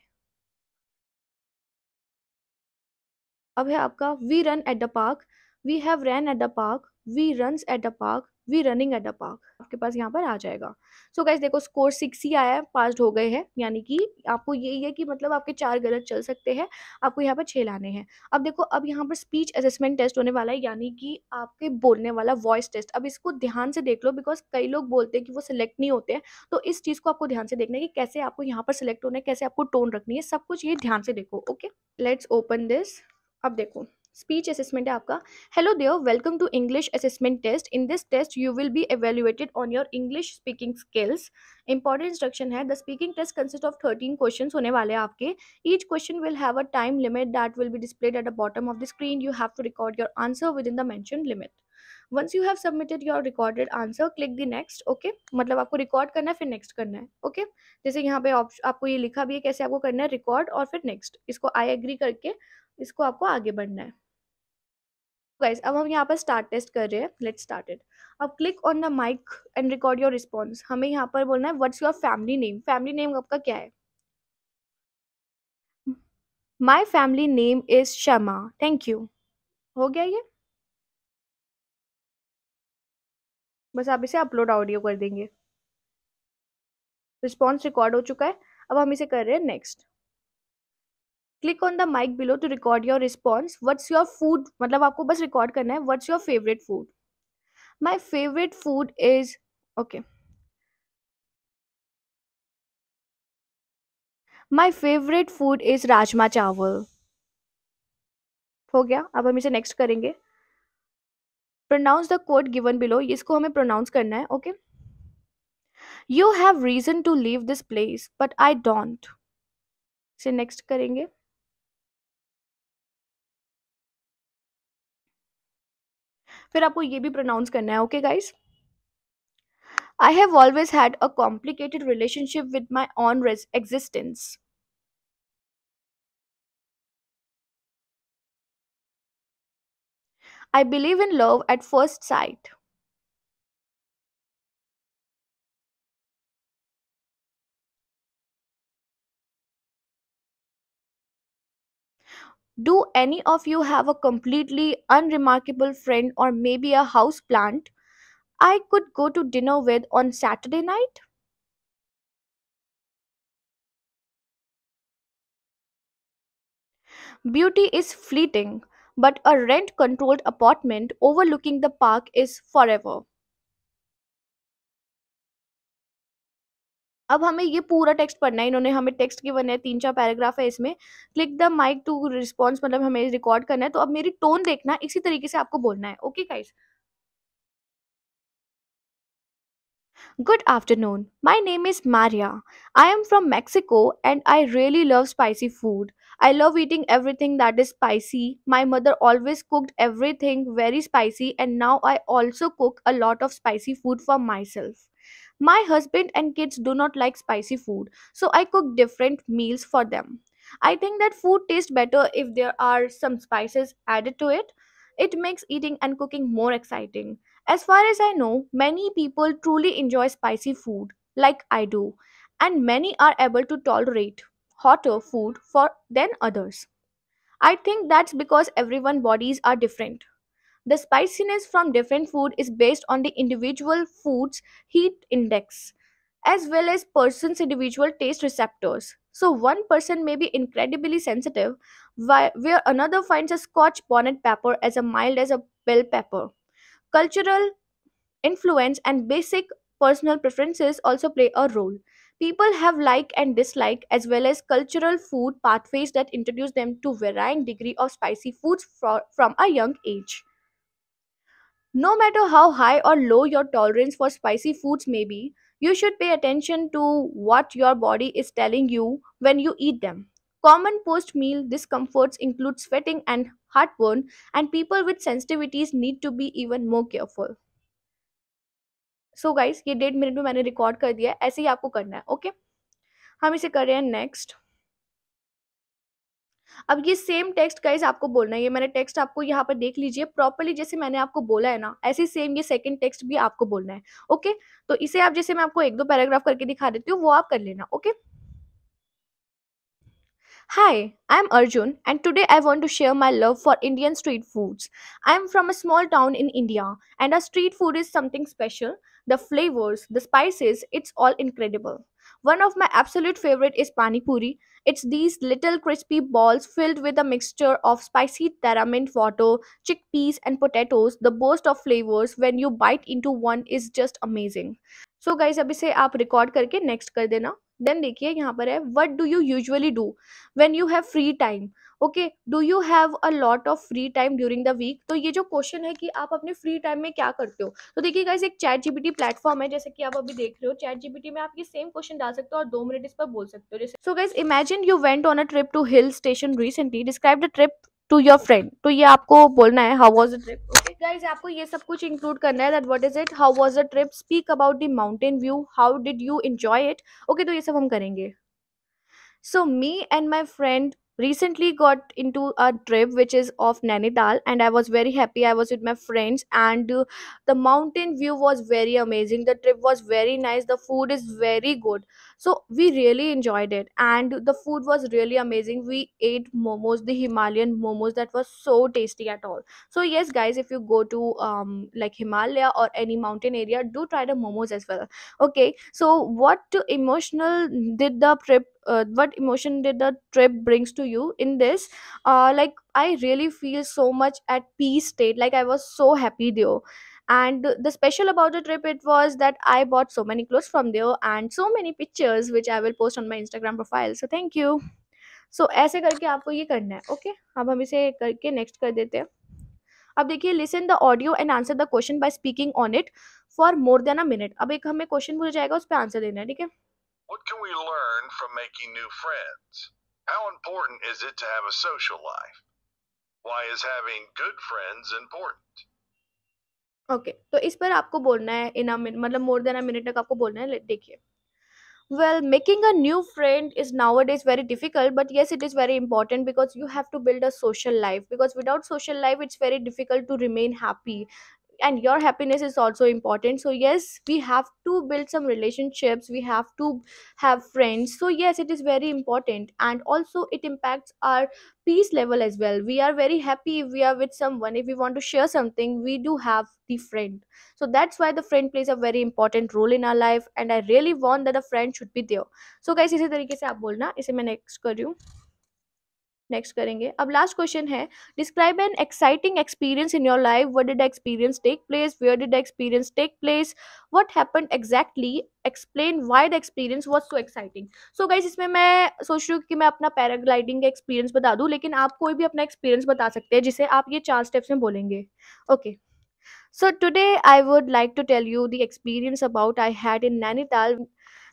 अब है आपका we run at the park, we have run at the park, we runs at the park, we running at the park. आपके पास यहाँ पर आ जाएगा। So guys देखो score 6 ही आया है, पास हो गए हैं। यानी कि आपको यही है कि मतलब आपके 4 गलत चल सकते हैं, आपको यहाँ पर 6 लाने हैं। अब देखो अब यहाँ पर स्पीच असेसमेंट टेस्ट होने वाला है, यानी कि आपके बोलने वाला वॉइस टेस्ट। अब इसको ध्यान से देख लो, बिकॉज कई लोग बोलते हैं कि वो सिलेक्ट नहीं होते हैं। तो इस चीज़ को आपको ध्यान से देखना है कि कैसे आपको यहाँ पर सिलेक्ट होना है, कैसे आपको टोन रखनी है, सब कुछ ये ध्यान से देखो। Okay, let's open this. अब देखो स्पीच असेसमेंट है आपका। Hello there, welcome to English assessment test. In this test you will be evaluated on your English speaking skills. Important instruction है, the speaking test consist of 13 questions होने वाले हैं आपके। Each question will have a time limit that will be displayed at the bottom of the screen. You have to record your answer with in the mentioned limit. Once you have submitted your recorded answer click the next. Okay, मतलब आपको record करना है फिर next करना है। Okay, जैसे यहाँ पे आपको ये लिखा भी है कैसे आपको करना है, रिकॉर्ड और फिर नेक्स्ट। इसको आई एग्री करके इसको आपको आगे बढ़ना है। गाइस अब हम यहाँ पर स्टार्ट टेस्ट कर रहे हैं, लेट्स स्टार्ट इट। अब click on the mic and record your response. हमें यहाँ पर बोलना है what's your family name. Family name आपका क्या है? My family name is Sharma, thank you. हो गया ये, बस आप इसे अपलोड ऑडियो कर देंगे। रिस्पॉन्स रिकॉर्ड हो चुका है, अब हम इसे कर रहे हैं next. Click on the mic below to record your response. What's your food, मतलब आपको बस रिकॉर्ड करना है what's your favourite food. My favourite food is, okay, my favourite food is rajma chawal. हो गया, अब हम इसे नेक्स्ट करेंगे। Pronounce the code given below, इसको हमें प्रोनाउंस करना है। Okay, you have reason to leave this place but I don't. इसे नेक्स्ट करेंगे। फिर आपको ये भी प्रोनाउंस करना है। Okay guys, I have always had a complicated relationship with my on existence. I believe in love at first sight. Do any of you have a completely unremarkable friend or maybe a house plant I could go to dinner with on Saturday night? Beauty is fleeting, but a rent controlled apartment overlooking the park is forever. अब हमें ये पूरा text पढ़ना है, इन्होंने हमें text given है, 3-4 paragraph है इसमें। Click the mic to response, मतलब हमें रिकॉर्ड करना है, तो अब मेरी टोन देखना, इसी तरीके से आपको बोलना है। Okay guys? Good afternoon. My name is Maria. I am from Mexico and I really love spicy food. I love eating everything that is spicy. My mother always cooked everything very spicy, and now I also cook a lot of spicy food for myself. My husband and kids do not like spicy food, so I cook different meals for them. I think that food tastes better if there are some spices added to it. It makes eating and cooking more exciting. As far as I know, many people truly enjoy spicy food like I do, and many are able to tolerate hotter food for than others. I think that's because everyone's bodies are different. The spiciness from different food is based on the individual food's heat index as well as person's individual taste receptors. So one person may be incredibly sensitive where another finds a scotch bonnet pepper as a mild as a bell pepper. Cultural influence and basic personal preferences also play a role. People have like and dislike as well as cultural food pathways that introduce them to varying degree of spicy foods from a young age. No matter how high or low your tolerance for spicy foods may be, you should pay attention to what your body is telling you when you eat them. Common post meal discomforts include sweating and heartburn, and people with sensitivities need to be even more careful. So guys, ये 1.5 minute में मैंने record कर दिया है, ऐसे ही आपको करना है। ओके, हम इसे कर रहे हैं नेक्स्ट। अब ये सेम टेक्स्ट गाइस आपको बोलना है, ये मैंने टेक्स्ट आपको यहाँ पर देख लीजिए प्रॉपर्ली, जैसे मैंने आपको बोला है ना, ऐसे सेम ये सेकंड टेक्स्ट भी आपको बोलना है। ओके, तो इसे आप, जैसे मैं आपको एक दो पैराग्राफ करके दिखा देती हूँ, वो आप कर लेना। Okay. Hi, I'm Arjun, and today I want to share my love for Indian street foods. I'm from a small town in India, and our street food is something special. The flavors, the spices, it's all incredible. One of my absolute favorite is pani puri. It's these little crispy balls filled with a mixture of spicy tamarind water, chickpeas, and potatoes. The burst of flavors when you bite into one is just amazing. So guys अब इसे आप record करके next कर देना। Then देखिए यहाँ पर है, what do you usually do when you have free time. Okay, do you have a lot of free time during the week. तो ये जो क्वेश्चन है कि आप अपने फ्री टाइम में क्या करते हो, तो देखिए गाइज एक चैट जीपीटी प्लेटफॉर्म है, जैसे कि आप अभी देख रहे हो, चैट जीपीटी में आप ये सेम क्वेश्चन डाल सकते हो और 2 मिनट इस पर बोल सकते हो। जैसे so guys imagine you went on a trip to hill station recently, describe the trip to your friend. तो ये आपको बोलना है how was the trip. Okay guys, आपको ये सब कुछ इंक्लूड करना है, that what is it, how was the trip, speak about the mountain view, how did you enjoy it. Okay, तो ये सब हम करेंगे। So me and my friend recently got into a trip which is of Nainital, and I was very happy. I was with my friends, and the mountain view was very amazing. The trip was very nice. The food is very good. So we really enjoyed it, and the food was really amazing. We ate momos, the Himalayan momos that was so tasty at all. So yes guys, if you go to like Himalaya or any mountain area, do try the momos as well. Okay, so what emotion did the trip brings to you in this? Like I really feel so much at peace state, like I was so happy there. And the special about the trip, it was that I bought so many clothes from there and so many pictures which I will post on my Instagram profile. So thank you. So ऐसे करके आपको ये करना है। Okay, अब हम इसे करके नेक्स्ट कर देते हैं। अब देखिए, listen the audio and answer the question by speaking on it for more than a minute. अब एक हमें क्वेश्चन पूछा जाएगा, उस पर आंसर देना है, ठीक है। What can we learn from making new friends? How important is it to have a social life? Why is having good friends important? Okay, तो इस पर आपको बोलना है इन अ मिनट, मतलब मोर देन अ मिनट तक आपको बोलना है। देखिए, well, making a new friend is nowadays very difficult, but yes, it is very important because you have to build a social life, because without social life it's very difficult to remain happy, and your happiness is also important. So yes, we have to build some relationships, we have to have friends. So yes, it is very important, and also it impacts our peace level as well. We are very happy if we are with someone, if we want to share something, we do have the friend. So that's why the friend plays a very important role in our life, and I really want that a friend should be there. So guys, इसी तरीके से आप बोलना, इसे मैं next कर रही हूँ। नेक्स्ट करेंगे। अब लास्ट क्वेश्चन है, describe an exciting experience in your life, what did the experience take place, where did the experience take place, what happened exactly, explain why the experience was so exciting. So guys, इसमें मैं सोच रही हूँ कि मैं अपना paragliding का experience बता दूं, लेकिन आप कोई भी अपना एक्सपीरियंस बता सकते हैं जिसे आप ये 4 स्टेप्स में बोलेंगे। Okay, so today I would like to tell you the experience about I had in Nainital,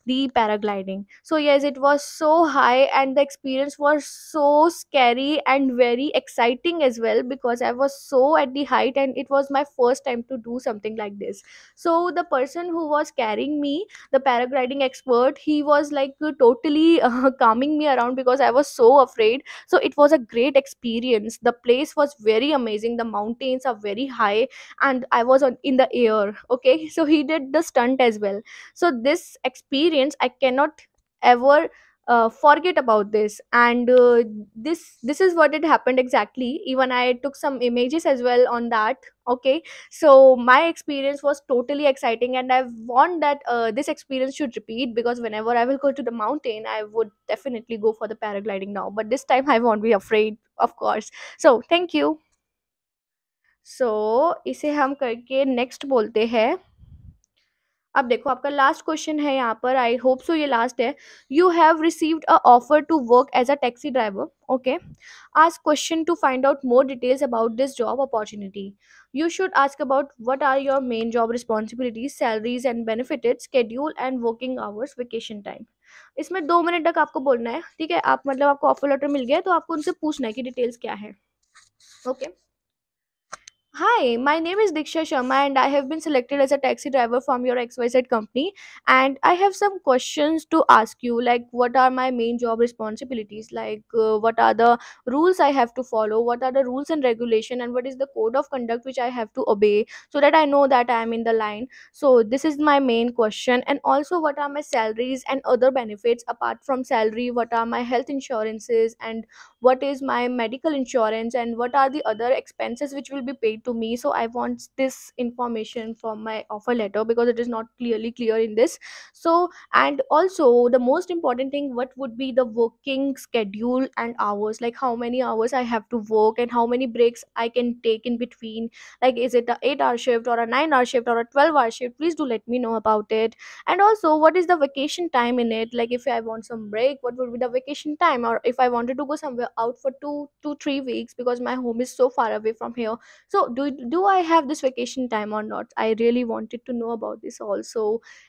the paragliding. So yes, it was so high and the experience was so scary and very exciting as well, because I was so at the height and it was my first time to do something like this. So the person who was carrying me, the paragliding expert, he was like totally calming me around because I was so afraid. So it was a great experience. The place was very amazing. The mountains are very high and I was in the air. Okay, so he did the stunt as well. So this experience I cannot ever forget about this. And this is what it happened exactly. Even I took some images as well on that. Okay, so my experience was totally exciting and I want that this experience should repeat, because whenever I will go to the mountain I would definitely go for the paragliding now, but this time I won't be afraid, of course. So thank you. सो इसे हम करके next बोलते हैं। अब देखो, आपका last question है यहाँ पर, आई होप सो ये लास्ट है। You have received a offer to work as a taxi driver. Okay, ask question to find out more details about this job opportunity. You should ask about what are your main job responsibilities, salaries and benefited, schedule and working hours, vacation time. इसमें 2 minute तक आपको बोलना है, ठीक है। आप मतलब आपको ऑफर लेटर मिल गया है तो आपको उनसे पूछना है कि डिटेल्स क्या है। Okay. Hi, my name is Diksha Sharma and I have been selected as a taxi driver from your XYZ company, and I have some questions to ask you, like what are my main job responsibilities, like what are the rules I have to follow, what are the rules and regulation, and what is the code of conduct which I have to obey, so that I know that I am in the line. So this is my main question. And also, what are my salaries and other benefits apart from salary, what are my health insurances, and what is my medical insurance, and what are the other expenses which will be paid to me. So I want this information from my offer letter because it is not clearly clear in this. So, and also the most important thing, what would be the working schedule and hours, like how many hours I have to work and how many breaks I can take in between, like is it a 8 hour shift or a 9 hour shift or a 12 hour shift. Please do let me know about it. And also, what is the vacation time in it, like if I want some break, what would be the vacation time, or if I wanted to go somewhere out for 2 to 3 weeks because my home is so far away from here. So do I have this vacation time or not? I really wanted to know about this also.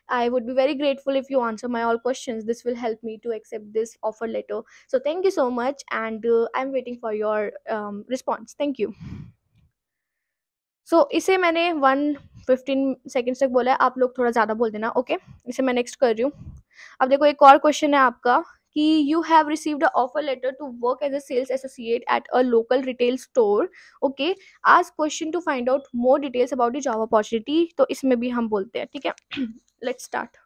I would be very grateful if you answer my all questions. This will help me to accept this offer letter. So thank you so much, and I'm waiting for your response. Thank you. सो इसे मैंने 1 15 seconds तक बोला है, आप लोग थोड़ा ज़्यादा बोल देना। ओके, इसे मैं नेक्स्ट कर रही हूँ। अब देखो, एक और क्वेश्चन है आपका कि you have received a offer letter to work as a sales associate at a local retail store. Okay, ask question to find out more details about the job opportunity. तो इसमें भी हम बोलते हैं, ठीक है। Let's start.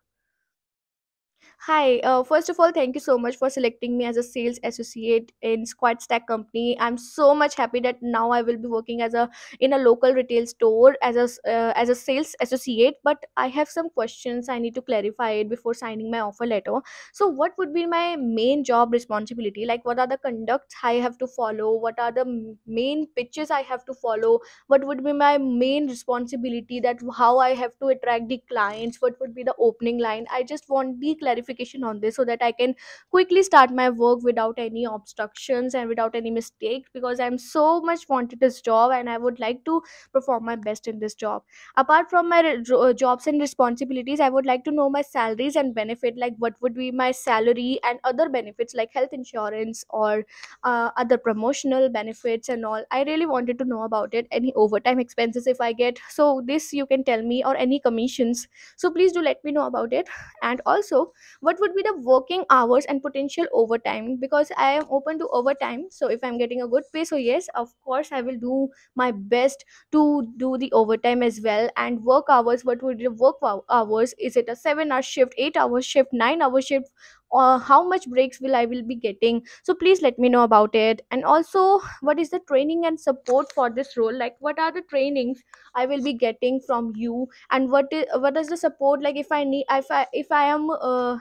Hi, first of all, thank you so much for selecting me as a sales associate in Squad Stack Company. I'm so much happy that now I will be working as a in a local retail store as as a sales associate. But I have some questions I need to clarify it before signing my offer letter. So, what would be my main job responsibility? Like, what are the conducts I have to follow? What are the main pitches I have to follow? What would be my main responsibility, that how I have to attract the clients, what would be the opening line. I just want the clarification on this so that I can quickly start my work without any obstructions and without any mistake, because I'm so much wanted this job and I would like to perform my best in this job. Apart from my jobs and responsibilities, I would like to know my salaries and benefit, like what would be my salary and other benefits like health insurance or other promotional benefits and all. I really wanted to know about it. Any overtime expenses if I get, so this you can tell me, or any commissions. So please do let me know about it. And also, what would be the working hours and potential overtime, because I am open to overtime. So if I'm getting a good pay, so yes, of course I will do my best to do the overtime as well. And work hours, what would be the hours? Is it a 7 hour shift, 8 hour shift, 9 hour shift? how much breaks will be getting. So please let me know about it. And also, what is the training and support for this role? Like, what are the trainings I will be getting from you, and what is the support? Like, if I am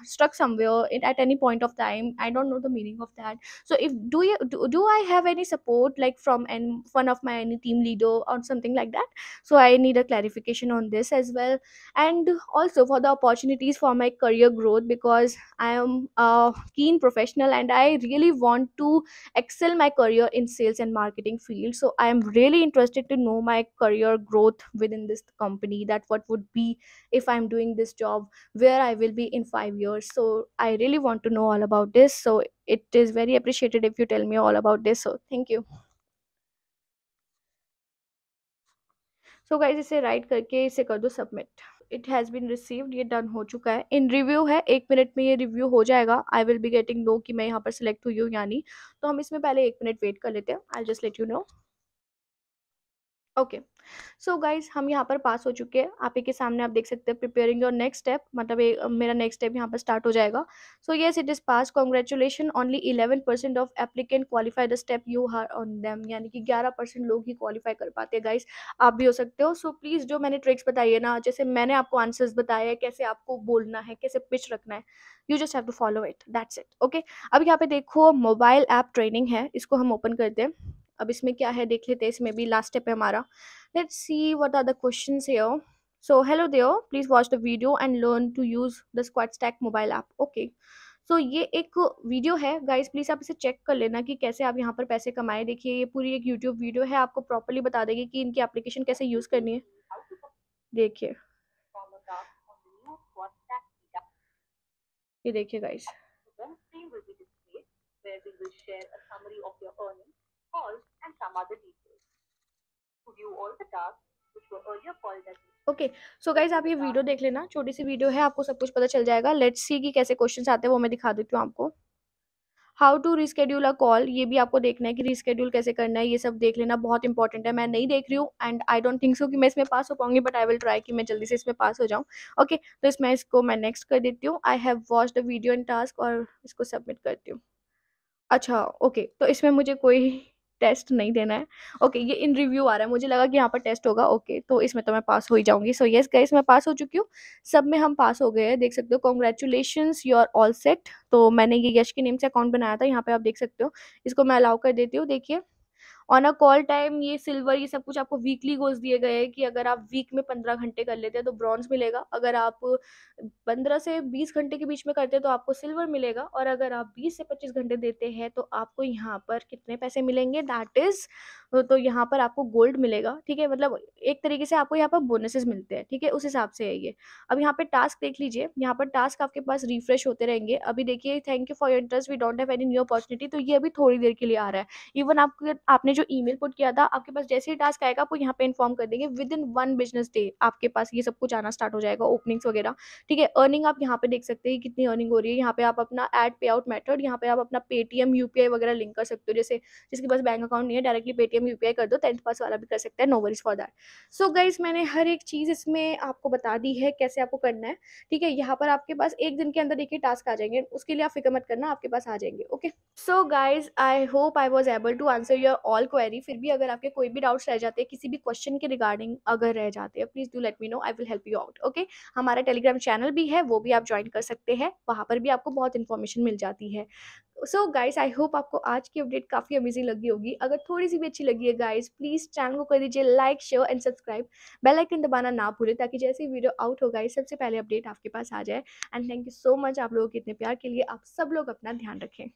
stuck somewhere at any point of time, I don't know the meaning of that. So if do I have any support, like from one of my any team leader or something like that? So I need a clarification on this as well. And also for the opportunities for my career growth, because I am a keen professional and I really want to excel my career in sales and marketing field. So I am really interested to know my career growth within this company, that what would be if I'm doing this job, where I will be in 5 years. So I really want to know all about this. So it is very appreciated if you tell me all about this. So thank you. So guys इसे write करके इसे कर दो submit. It has been received, ये done हो चुका है. इन review है, 1 मिनट में ये रिव्यू हो जाएगा. I will be getting know कि मैं यहाँ पर सिलेक्ट हुई हूँ या नहीं. तो हम इसमें पहले 1 मिनट वेट कर लेते हैं. I just let you know. Okay. So guys हम यहाँ पर पास हो चुके हैं. आप ही के सामने आप देख सकते हैं प्रिपेयरिंग योर नेक्स्ट स्टेप, मतलब मेरा नेक्स्ट स्टेप यहाँ पर स्टार्ट हो जाएगा. So yes, it is pass. Congratulation, only 11% of applicant qualify the step you are on them. यानी कि 11% लोग ही क्वालिफाई कर पाते हैं गाइज. आप भी हो सकते हो. सो प्लीज़ जो मैंने ट्रिक्स बताई है ना, जैसे मैंने आपको आंसर्स बताए हैं, कैसे आपको बोलना है, कैसे पिच रखना है, you just have to follow it. That's it. Okay. अब यहाँ पे देखो मोबाइल ऐप ट्रेनिंग है, इसको हम ओपन करते हैं. अब इसमें क्या है देख लेते हैं. इसमें भी लास्ट स्टेप है हमारा. Let's see what are the questions here. So hello there, please watch the video and learn to use the Squad Stack mobile app. Okay. So ये एक वीडियो है गाइस, प्लीज़ आप इसे चेक कर लेना कि कैसे आप यहाँ पर पैसे कमाए. देखिए ये पूरी एक यूट्यूब वीडियो है, आपको प्रॉपर्ली बता देगी कि इनकी एप्लीकेशन कैसे यूज़ करनी है. देखिए, ये देखिए गाइस. ओके. सो गाइज आप ये वीडियो देख लेना, छोटी सी वीडियो है, आपको सब कुछ पता चल जाएगा. लेट्स सी कि कैसे क्वेश्चंस आते हैं, वो मैं दिखा देती हूँ आपको. How to reschedule a call, ये भी आपको देखना है कि रिस्केड्यूल कैसे करना है. ये सब देख लेना, बहुत इंपॉर्टेंट है. मैं नहीं देख रही हूँ and I don't think so कि मैं इसमें पास हो पाऊंगी, बट आई विल ट्राई कि मैं जल्दी से इसमें पास हो जाऊँ. ओके. तो इसमें इसको मैं नेक्स्ट कर देती हूँ. I have watch the video in task, और इसको सबमिट करती हूँ. अच्छा, ओके. तो इसमें मुझे कोई टेस्ट नहीं देना है. ओके, ये इन रिव्यू आ रहा है, मुझे लगा कि यहाँ पर टेस्ट होगा. ओके, तो इसमें तो मैं पास हो ही जाऊँगी. सो येस गाइस, मैं पास हो चुकी हूँ. सब में हम पास हो गए हैं, देख सकते हो. Congratulations, you are all set. तो मैंने ये यश के नेम से अकाउंट बनाया था, यहाँ पे आप देख सकते हो. इसको मैं अलाउ कर देती हूँ. देखिए, ऑन अ कॉल टाइम, ये सिल्वर, ये सब कुछ आपको वीकली गोल्स दिए गए हैं कि अगर आप वीक में 15 घंटे कर लेते हैं तो ब्रॉन्ज मिलेगा. अगर आप 15 से 20 घंटे के बीच में करते हैं तो आपको सिल्वर मिलेगा. और अगर आप 20 से 25 घंटे देते हैं तो आपको यहाँ पर कितने पैसे मिलेंगे, दैट इज, तो यहाँ पर आपको गोल्ड मिलेगा. ठीक है, मतलब एक तरीके से आपको यहाँ पर बोनसेस मिलते हैं. ठीक है, उस हिसाब से है ये. अब यहाँ पे टास्क देख लीजिए, यहाँ पर टास्क आपके पास रिफ्रेश होते रहेंगे. अभी देखिए, thank you for your interest, we don't have any new opportunity. तो ये अभी थोड़ी देर के लिए आ रहा है. इवन आपके आपने जो ईमेल पुट किया था, आपके पास जैसे ही टास्क आएगा आपको यहाँ पे इन्फॉर्म कर देंगे. विद इन 1 बिजनेस डे आपके पास ये सब कुछ आना स्टार्ट हो जाएगा, ओपनिंग्स वगैरह. ठीक है. अर्निंग आप यहाँ पे देख सकते हैं कितनी अर्निंग हो रही है. यहाँ पे आप अपना एड पे आउट मेथड, यहाँ पे आप अपना पेटीएम यूपीआई वगैरह लिंक कर सकते हो. जैसे जिसके पास बैंक अकाउंट नहीं है, डायरेक्टली पेटीएम यूपीआई कर दो. 10th पास वाला भी कर सकता है, no worries for that. So guys, मैंने हर एक चीज़ इसमें आपको बता दी है कैसे आपको करना है. ठीक है, यहाँ पर आपके पास एक दिन के अंदर देखिए टास्क आ जाएंगे, उसके लिए आप फिक्र मत करना, आपके पास आ जाएंगे. Okay. So guys, I hope I was able to answer your all query. फिर भी अगर आपके कोई भी डाउट्स रह जाते हैं किसी भी क्वेश्चन के रिगार्डिंग, अगर रह जाते हैं, please do let me know, I will help you out. Okay. हमारा टेलीग्राम चैनल भी है, वो भी आप ज्वाइन कर सकते हैं. वहाँ पर भी आपको बहुत इन्फॉर्मेशन मिल जाती है. सो गाइस, आई होप आपको आज की अपडेट काफ़ी अमेजिंग लगी होगी. अगर थोड़ी सी भी अच्छी लगी है गाइस, प्लीज़ चैनल को कर दीजिए like, share and subscribe. Bell icon दबाना ना भूलें, ताकि जैसे ही वीडियो आउट हो गाइस, सबसे पहले अपडेट आपके पास आ जाए. And thank you so much आप लोगों के इतने प्यार के लिए. आप सब लोग अपना ध्यान रखें.